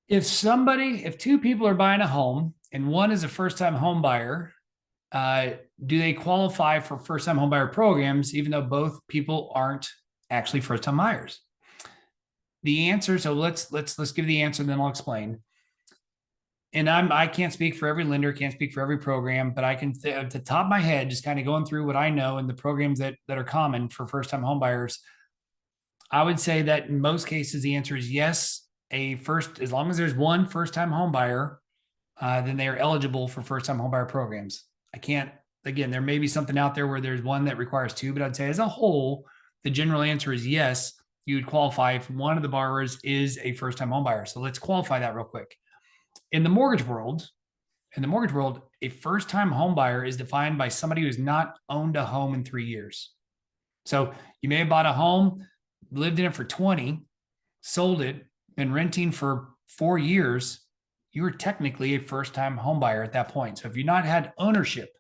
If two people are buying a home and one is a first-time home buyer, do they qualify for first-time home buyer programs, even though both people aren't actually first-time buyers? The answer. So let's give the answer, and then I'll explain. And I can't speak for every lender, can't speak for every program, but I can at the top of my head, just kind of going through what I know and the programs that are common for first-time home buyers. I would say that in most cases, the answer is yes. As long as there's one first-time home buyer, then they are eligible for first-time home buyer programs. I can't, again, there may be something out there where there's one that requires two, but I'd say as a whole, the general answer is yes, you would qualify if one of the borrowers is a first-time home buyer. So let's qualify that real quick. In the mortgage world, a first-time home buyer is defined by somebody who's not owned a home in 3 years. So you may have bought a home, lived in it for 20, sold it, been renting for 4 years. You were technically a first-time home buyer at that point. So if you've not had ownership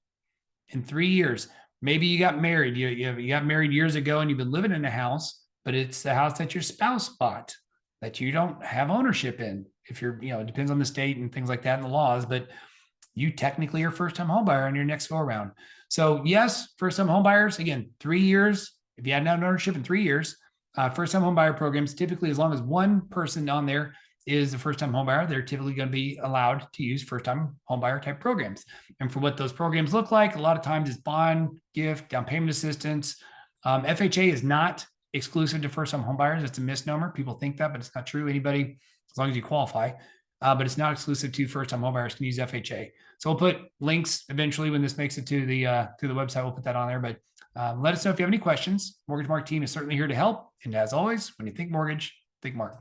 in 3 years, maybe you got married. You got married years ago and you've been living in a house, but it's the house that your spouse bought that you don't have ownership in. If you're, it depends on the state and things like that and the laws, but you technically are first-time home buyer on your next go around. So yes, first-time home buyers, again, 3 years. If you had no ownership in 3 years, first-time home buyer programs, typically as long as one person on there is a first-time home buyer, they're typically going to be allowed to use first-time home buyer type programs. And for what those programs look like, a lot of times it's bond, gift, down payment assistance. FHA is not exclusive to first-time home buyers. It's a misnomer. People think that, but it's not true. Anybody, as long as you qualify, but it's not exclusive to first-time home buyers can use FHA. So we'll put links eventually when this makes it to the website. We'll put that on there. But let us know if you have any questions. Mortgage Mark team is certainly here to help. And as always, when you think mortgage, think Mark.